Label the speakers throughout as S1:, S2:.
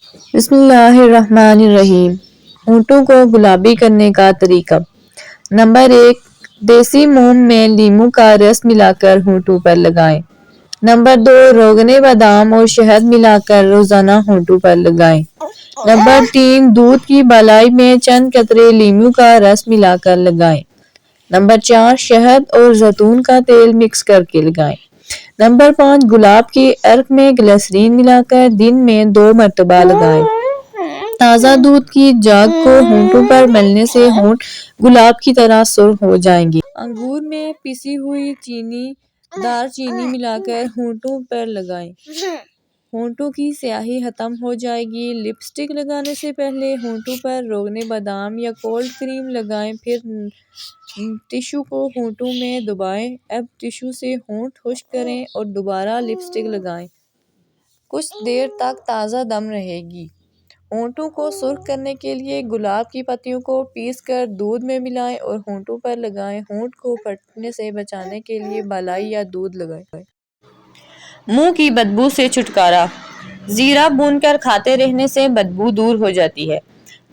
S1: بسم اللہ الرحمن الرحیم۔ ہونٹوں کو گلابی کرنے کا طریقہ۔ نمبر 1، دیسی موم میں لیموں کا رس ملا کر ہونٹوں پر لگائیں۔ نمبر 2، روغن بادام اور شہد ملا کر روزانہ ہونٹوں پر لگائیں۔ نمبر 3، دودھ کی بالائی میں چند قطرے لیموں کا رس ملا کر لگائیں۔ نمبر 4، شہد اور زیتون کا تیل مکس کر کے لگائیں۔ نمبر 5، گلاب کے عرق میں گلیسرین ملا کر دن میں 2 مرتبہ لگائیں۔ تازہ دودھ کی جاگ کو ہونٹوں پر ملنے سے ہونٹ گلاب کی طرح سرخ ہو جائیں گے۔ انگور میں پیسی ہوئی دار چینی ملا کر ہونٹوں پر لگائیں۔ ہونٹوں کی سیاہی ختم ہو جائے گی۔ لپسٹک لگانے سے پہلے ہونٹوں پر روغن بادام یا کولڈ کریم لگائیں، پھر ٹشو کو ہونٹوں میں دبائیں۔ اب ٹشو سے ہونٹ خشک کریں اور دوبارہ لپسٹک لگائیں۔ کچھ دیر تک تازہ دم رہے گی۔ ہونٹوں کو سرخ کرنے کے لیے گلاب کی پتیوں کو پیس کر دودھ میں ملائیں اور ہونٹوں پر لگائیں۔ ہونٹ کو پھٹنے سے بچانے کے لیے بالائی یا دودھ لگائیں۔ منہ کی بدبو سے چھٹکارا۔ زیرہ بھون کر کھاتے رہنے سے بدبو دور ہو جاتی ہے۔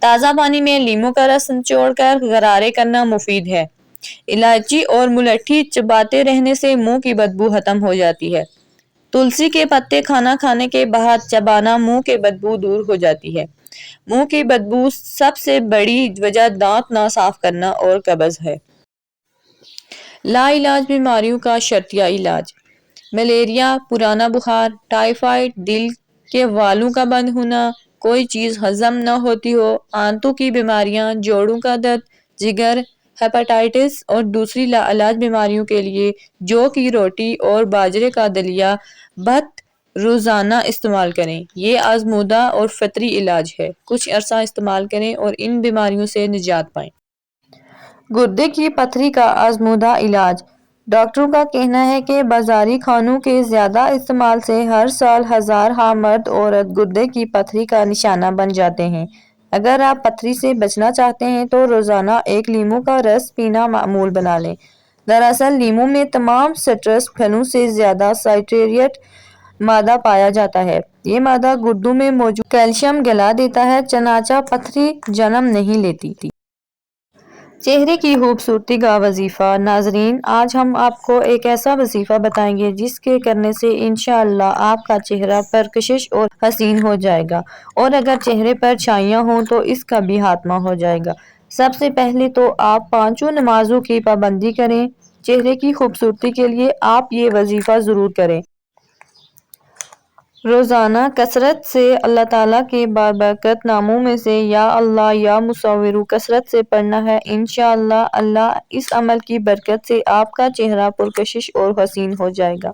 S1: تازہ پانی میں لیموں کا رس نچوڑ کر غرارے کرنا مفید ہے۔ الائچی اور ملٹھی چباتے رہنے سے منہ کی بدبو ختم ہو جاتی ہے۔ تلسی کے پتے کھانا کھانے کے بعد چبانا منہ کے بدبو دور ہو جاتی ہے۔ منہ کی بدبو سب سے بڑی وجہ دانت نہ صاف کرنا اور قبض ہے۔ لا علاج بیماریوں کا شرطیہ علاج۔ ملیریا، پرانا بخار، ٹائیفائڈ، دل کے والوں کا بند ہونا، کوئی چیز ہضم نہ ہوتی ہو، آنتوں کی بیماریاں، جوڑوں کا درد، جگر، ہیپاٹائٹس اور دوسری لا علاج بیماریوں کے لیے جو کی روٹی اور باجرے کا دلیا بھت روزانہ استعمال کریں۔ یہ آزمودہ اور فطری علاج ہے۔ کچھ عرصہ استعمال کریں اور ان بیماریوں سے نجات پائیں۔ گردے کی پتھری کا آزمودہ علاج۔ ڈاکٹروں کا کہنا ہے کہ بازاری کھانوں کے زیادہ استعمال سے ہر سال ہزارہا مرد عورت گردے کی پتھری کا نشانہ بن جاتے ہیں۔ اگر آپ پتھری سے بچنا چاہتے ہیں تو روزانہ 1 لیموں کا رس پینا معمول بنا لیں۔ دراصل لیموں میں تمام سٹرس پھلوں سے زیادہ سائٹریٹ مادہ پایا جاتا ہے۔ یہ مادہ گردوں میں موجود کیلشیم گلا دیتا ہے، چنانچہ پتھری جنم نہیں لیتی۔ چہرے کی خوبصورتی کا وظیفہ۔ ناظرین، آج ہم آپ کو ایک ایسا وظیفہ بتائیں گے جس کے کرنے سے انشاءاللہ آپ کا چہرہ پرکشش اور حسین ہو جائے گا، اور اگر چہرے پر چھائیاں ہوں تو اس کا بھی خاتمہ ہو جائے گا۔ سب سے پہلے تو آپ 5 نمازوں کی پابندی کریں۔ چہرے کی خوبصورتی کے لیے آپ یہ وظیفہ ضرور کریں۔ روزانہ کثرت سے اللہ تعالیٰ کے بابرکت ناموں میں سے یا اللہ یا مصور کثرت سے پڑھنا ہے۔ انشاءاللہ اللہ اس عمل کی برکت سے آپ کا چہرہ پرکشش اور حسین ہو جائے گا۔